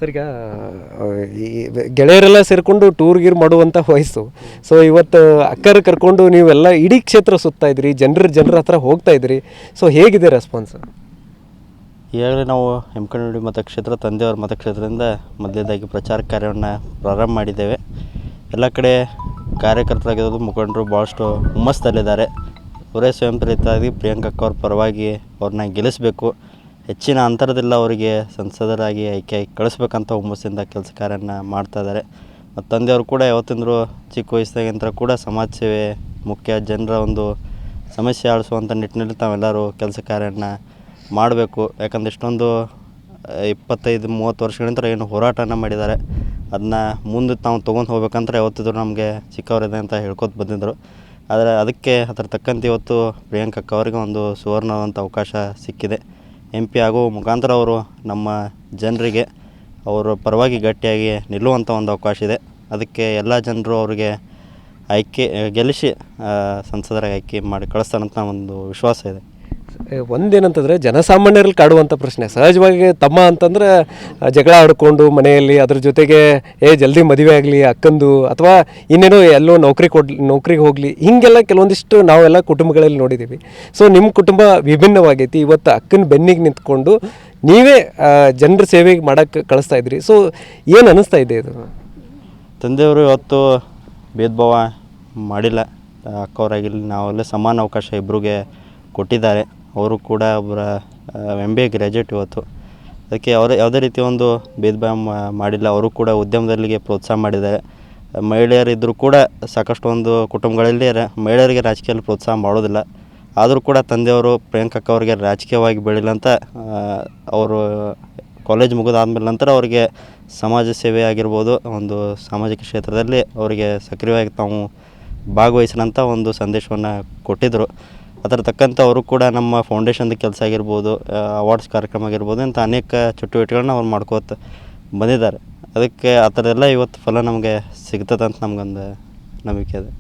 Sir ಈಗ ಈ ಗೆಳೆಯರೆಲ್ಲ ಸೇರಿಕೊಂಡು ಟೂರ್ ಗೀರ್ ಮಾಡುವಂಥ ವಯಸ್ಸು. ಸೊ ಇವತ್ತು ಅಕ್ಕರ ಕರ್ಕೊಂಡು ನೀವೆಲ್ಲ ಇಡೀ ಕ್ಷೇತ್ರ ಸುತ್ತಾ ಇದ್ರಿ, ಜನರ ಹತ್ರ ಹೋಗ್ತಾ ಇದ್ರಿ. ಸೊ ಹೇಗಿದೆ ರೆಸ್ಪಾನ್ಸ್? ಈಗಾಗಲೇ ನಾವು ಹೆಮ್ಕನಹಳ್ಳಿ ಮತಕ್ಷೇತ್ರ, ತಂದೆಯವರ ಮತಕ್ಷೇತ್ರದಿಂದ ಮೊದಲನೇದಾಗಿ ಪ್ರಚಾರ ಕಾರ್ಯವನ್ನು ಪ್ರಾರಂಭ ಮಾಡಿದ್ದೇವೆ. ಎಲ್ಲ ಕಡೆ ಕಾರ್ಯಕರ್ತರಾಗಿರೋದು ಮುಖಂಡರು ಭಾಳಷ್ಟು ಹುಮ್ಮಸ್ಸಲ್ಲಿದ್ದಾರೆ. ಅವರೇ ಸ್ವಯಂ ಪ್ರೇರಿತರಾಗಿ ಪ್ರಿಯಾಂಕಕ್ಕ ಅವ್ರ ಪರವಾಗಿ ಅವ್ರನ್ನ ಗೆಲ್ಲಿಸಬೇಕು, ಹೆಚ್ಚಿನ ಅಂತರದಿಂದ ಅವರಿಗೆ ಸಂಸದರಾಗಿ ಆಯ್ಕೆ ಕಳಿಸ್ಬೇಕಂತ ಹುಮ್ಮಸ್ಸಿಂದ ಕೆಲಸ ಕಾರ್ಯನ ಮಾಡ್ತಾಯಿದ್ದಾರೆ. ಮತ್ತು ತಂದೆಯವರು ಕೂಡ ಯಾವತ್ತಿಂದರೂ ಚಿಕ್ಕ ವಯಸ್ಸಾಗಿಂತ ಕೂಡ ಸಮಾಜ ಸೇವೆ ಮುಖ್ಯ, ಜನರ ಒಂದು ಸಮಸ್ಯೆ ಆಳಿಸುವಂಥ ನಿಟ್ಟಿನಲ್ಲಿ ತಾವೆಲ್ಲರೂ ಕೆಲಸ ಕಾರ್ಯನ ಮಾಡಬೇಕು. ಯಾಕಂದ್ರೆ ಇಷ್ಟೊಂದು 25-30 ವರ್ಷಗಳಿಂದ ಏನು ಹೋರಾಟನ ಮಾಡಿದ್ದಾರೆ, ಅದನ್ನ ಮುಂದೆ ತಾವು ತೊಗೊಂಡು ಹೋಗ್ಬೇಕಂದ್ರೆ ಯಾವತ್ತಿದ್ರು ನಮಗೆ ಚಿಕ್ಕವರಿದೆ ಅಂತ ಹೇಳ್ಕೊತ ಬಂದಿದ್ದರು. ಆದರೆ ಅದಕ್ಕೆ ಅದರ ತಕ್ಕಂತೆ ಇವತ್ತು ಪ್ರಿಯಾಂಕಕ್ಕ ಅವರಿಗೆ ಒಂದು ಸುವರ್ಣವಾದಂಥ ಅವಕಾಶ ಸಿಕ್ಕಿದೆ. MP ಆಗೋ ಮುಖಾಂತರ ಅವರು ನಮ್ಮ ಜನರಿಗೆ ಅವರ ಪರವಾಗಿ ಗಟ್ಟಿಯಾಗಿ ನಿಲ್ಲುವಂಥ ಒಂದು ಅವಕಾಶ ಇದೆ. ಅದಕ್ಕೆ ಎಲ್ಲ ಜನರು ಅವರಿಗೆ ಗೆಲ್ಲಿಸಿ ಸಂಸದರಾಗಿ ಆಯ್ಕೆ ಮಾಡಿ ಕಳಿಸ್ತಾರಂತ ಒಂದು ವಿಶ್ವಾಸ ಇದೆ. ಒಂದೇನಂತಂದರೆ ಜನಸಾಮಾನ್ಯರಲ್ಲಿ ಕಾಡುವಂಥ ಪ್ರಶ್ನೆ, ಸಹಜವಾಗಿ ತಮ್ಮ ಅಂತಂದ್ರೆ ಜಗಳ ಆಡಿಕೊಂಡು ಮನೆಯಲ್ಲಿ ಅದ್ರ ಜೊತೆಗೆ ಜಲ್ದಿ ಮದುವೆ ಆಗಲಿ ಅಕ್ಕಂದು, ಅಥವಾ ಇನ್ನೇನೋ ಎಲ್ಲೋ ನೌಕರಿಗೆ ಹೋಗಲಿ, ಹೀಗೆಲ್ಲ ಕೆಲವೊಂದಿಷ್ಟು ನಾವೆಲ್ಲ ಕುಟುಂಬಗಳಲ್ಲಿ ನೋಡಿದ್ದೀವಿ. ಸೊ ನಿಮ್ಮ ಕುಟುಂಬ ವಿಭಿನ್ನವಾಗೈತಿ. ಇವತ್ತು ಅಕ್ಕನ ಬೆನ್ನಿಗೆ ನಿಂತ್ಕೊಂಡು ನೀವೇ ಜನರ ಸೇವೆಗೆ ಮಾಡೋಕ್ಕೆ ಕಳಿಸ್ತಾ ಇದ್ರಿ. ಸೊ ಏನು ಅನ್ನಿಸ್ತಾ ಇದೆ ಇದು? ತಂದೆಯವರು ಇವತ್ತು ಭೇದ ಭಾವ ಮಾಡಿಲ್ಲ. ಅಕ್ಕವರಾಗಿರಲಿ ನಾವೆಲ್ಲ ಸಮಾನ ಅವಕಾಶ ಇಬ್ಬರಿಗೆ ಕೊಟ್ಟಿದ್ದಾರೆ. ಅವರು ಕೂಡ ಒಬ್ಬರ MBA ಗ್ರ್ಯಾಜುಯೇಟ್ ಇವತ್ತು. ಅದಕ್ಕೆ ಯಾವುದೇ ರೀತಿ ಒಂದು ಭೇದ ಭಾವ ಮಾಡಿಲ್ಲ. ಅವರು ಕೂಡ ಉದ್ಯಮದಲ್ಲಿಗೆ ಪ್ರೋತ್ಸಾಹ ಮಾಡಿದ್ದಾರೆ. ಮಹಿಳೆಯರಿದ್ದರೂ ಕೂಡ ಸಾಕಷ್ಟು ಒಂದು ಕುಟುಂಬಗಳಲ್ಲಿ ಮಹಿಳೆಯರಿಗೆ ರಾಜಕೀಯದಲ್ಲಿ ಪ್ರೋತ್ಸಾಹ ಮಾಡೋದಿಲ್ಲ. ಆದರೂ ಕೂಡ ತಂದೆಯವರು ಪ್ರಿಯಾಂಕಕ್ಕ ಅವರಿಗೆ ರಾಜಕೀಯವಾಗಿ ಬೆಳಿಲ್ಲ ಅಂತ ಅವರು ಕಾಲೇಜ್ ಮುಗಿದಾದ್ಮೇಲೆ ನಂತರ ಅವರಿಗೆ ಸಮಾಜ ಸೇವೆ ಆಗಿರ್ಬೋದು, ಒಂದು ಸಾಮಾಜಿಕ ಕ್ಷೇತ್ರದಲ್ಲಿ ಅವರಿಗೆ ಸಕ್ರಿಯವಾಗಿ ತಾವು ಭಾಗವಹಿಸಿದಂಥ ಒಂದು ಸಂದೇಶವನ್ನು ಕೊಟ್ಟಿದ್ದರು. ಅದರ ತಕ್ಕಂತೆ ಅವರು ಕೂಡ ನಮ್ಮ ಫೌಂಡೇಶನ್ದ ಕೆಲಸ ಆಗಿರ್ಬೋದು, ಅವಾರ್ಡ್ಸ್ ಕಾರ್ಯಕ್ರಮ ಆಗಿರ್ಬೋದು, ಇಂಥ ಅನೇಕ ಚಟುವಟಿಕೆಗಳನ್ನ ಅವ್ರು ಮಾಡ್ಕೋತ ಬಂದಿದ್ದಾರೆ. ಅದಕ್ಕೆ ಆ ಥರ ಎಲ್ಲ ಇವತ್ತು ಫಲ ನಮಗೆ ಸಿಗ್ತದೆ ಅಂತ ನಮಗೊಂದು ನಂಬಿಕೆ ಇದೆ.